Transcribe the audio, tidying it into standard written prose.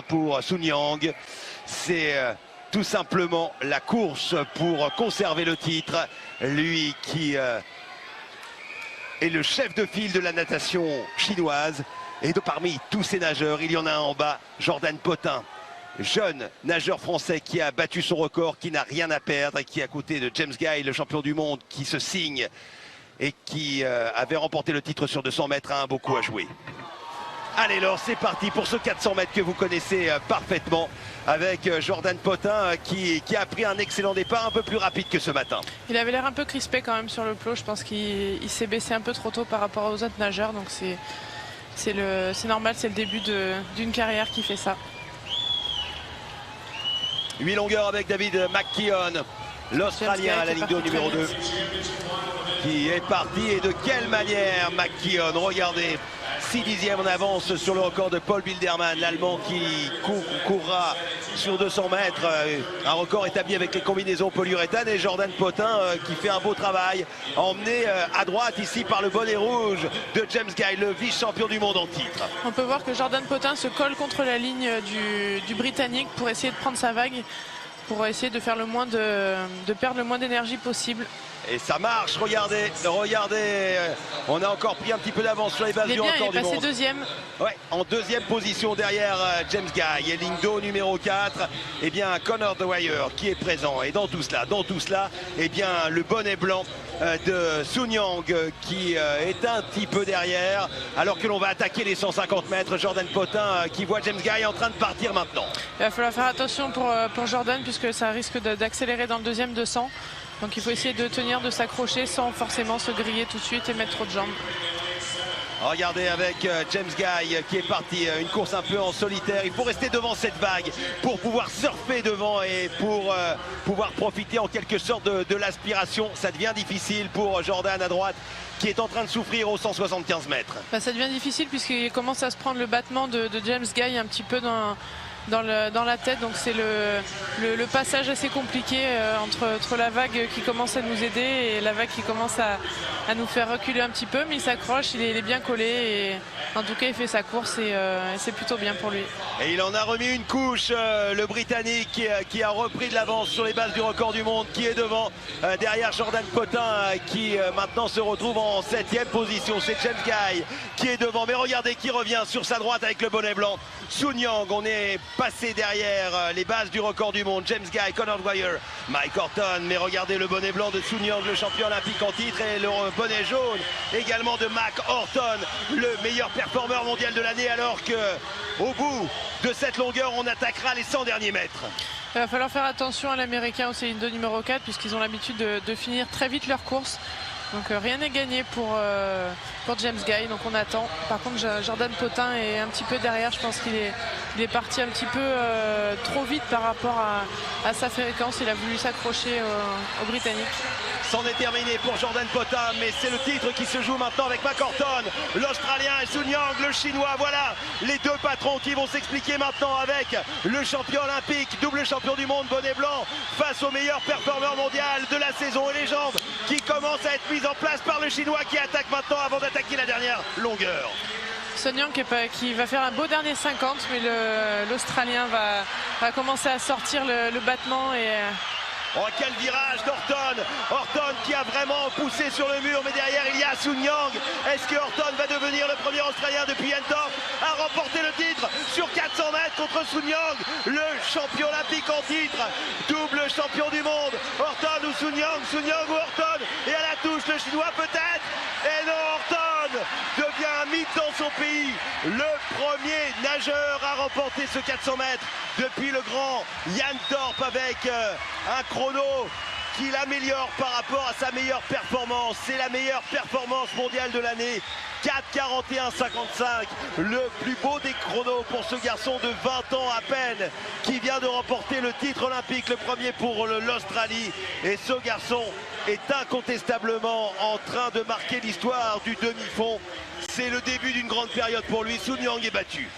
Pour Sun Yang, c'est tout simplement la course pour conserver le titre. Lui qui est le chef de file de la natation chinoise. Et parmi tous ces nageurs, il y en a un en bas, Jordan Potin, jeune nageur français qui a battu son record, qui n'a rien à perdre et qui est à côté de James Guy, le champion du monde, qui se signe et qui avait remporté le titre sur 200 mètres, a un beau coup à jouer. Allez alors, c'est parti pour ce 400 mètres que vous connaissez parfaitement avec Jordan Potin qui a pris un excellent départ, un peu plus rapide que ce matin. Il avait l'air un peu crispé quand même sur le plot. Je pense qu'il s'est baissé un peu trop tôt par rapport aux autres nageurs. Donc c'est normal, c'est le début d'une carrière qui fait ça. 8 longueurs avec David McKeon, l'Australien à la ligne d'eau numéro 2. Qui est parti et de quelle manière McKeon, regardez, 6 dixièmes en avance sur le record de Paul Bilderman, l'Allemand qui courra sur 200 mètres, un record établi avec les combinaisons polyuréthane, et Jordan Potin qui fait un beau travail, emmené à droite ici par le bonnet rouge de James Guy, le vice-champion du monde en titre. On peut voir que Jordan Potin se colle contre la ligne du Britannique pour essayer de prendre sa vague, pour essayer de faire de perdre le moins d'énergie possible. Et ça marche, regardez, on a encore pris un petit peu d'avance sur les bases du record du monde. Il est passé deuxième. Ouais, en deuxième position derrière James Guy et ligne d'eau numéro 4, et bien Conor Dwyer qui est présent. Et dans tout cela, et bien le bonnet blanc de Sun Yang qui est un petit peu derrière, alors que l'on va attaquer les 150 mètres. Jordan Potin qui voit James Guy en train de partir maintenant. Il va falloir faire attention pour Jordan, puisque ça risque d'accélérer dans le deuxième 200. Donc il faut essayer de tenir, de s'accrocher sans forcément se griller tout de suite et mettre trop de jambes. Regardez avec James Guy qui est parti, une course un peu en solitaire. Il faut rester devant cette vague pour pouvoir surfer devant et pour pouvoir profiter en quelque sorte de l'aspiration. Ça devient difficile pour Jordan à droite qui est en train de souffrir aux 175 mètres. Ça devient difficile puisqu'il commence à se prendre le battement de James Guy un petit peu dans la tête, donc c'est le passage assez compliqué entre la vague qui commence à nous aider et la vague qui commence à nous faire reculer un petit peu, mais il s'accroche, il est bien collé et en tout cas il fait sa course et c'est plutôt bien pour lui. Et il en a remis une couche, le Britannique qui a repris de l'avance sur les bases du record du monde, qui est devant, derrière Jordan Potin qui maintenant se retrouve en 7e position. C'est James Guy qui est devant, mais regardez qui revient sur sa droite avec le bonnet blanc. Sun Yang, on est passé derrière les bases du record du monde. James Guy, Conor Dwyer, Mike Horton, mais regardez le bonnet blanc de Sun Yang, le champion olympique en titre, et le bonnet jaune également de Mike Horton, le meilleur performeur mondial de l'année, alors que au bout de cette longueur, on attaquera les 100 derniers mètres. Il va falloir faire attention à l'américain au ligne 2 numéro 4, puisqu'ils ont l'habitude de finir très vite leur course. Donc rien n'est gagné pour James Guy, donc on attend. Par contre Jordan Potin est un petit peu derrière, je pense qu'il est parti un petit peu trop vite par rapport à sa fréquence. Il a voulu s'accrocher aux Britanniques. C'en est terminé pour Jordan Potin, mais c'est le titre qui se joue maintenant avec Mike Horton, l'Australien, et Sun Yang, le Chinois. Voilà les deux patrons qui vont s'expliquer maintenant avec le champion olympique, double champion du monde, bonnet blanc, face au meilleur performeur mondial de la saison, et les jambes qui commencent à être mises en place par le Chinois qui attaque maintenant avant d'attaquer la dernière longueur. Sun Yang qui va faire un beau dernier 50, mais l'Australien va commencer à sortir le battement et... Oh, quel virage d'Horton! Horton qui a vraiment poussé sur le mur, mais derrière il y a Sun Yang. Est-ce que Horton va devenir le premier Australien depuis Yentorp à remporter le titre sur 400 mètres contre Sun Yang, le champion olympique en titre, double champion du monde? Horton ou Sun Yang ou Horton? Et à la touche, le Chinois peut-être? Et non, Horton devient un mythe dans son pays, le premier nageur à remporter ce 400 mètres depuis le grand Yentorp, avec un chrono qui l'améliore par rapport à sa meilleure performance. C'est la meilleure performance mondiale de l'année, 4:41,55, le plus beau des chronos pour ce garçon de 20 ans à peine qui vient de remporter le titre olympique, le premier pour l'Australie. Et ce garçon est incontestablement en train de marquer l'histoire du demi-fond. C'est le début d'une grande période pour lui. Sun Yang est battu.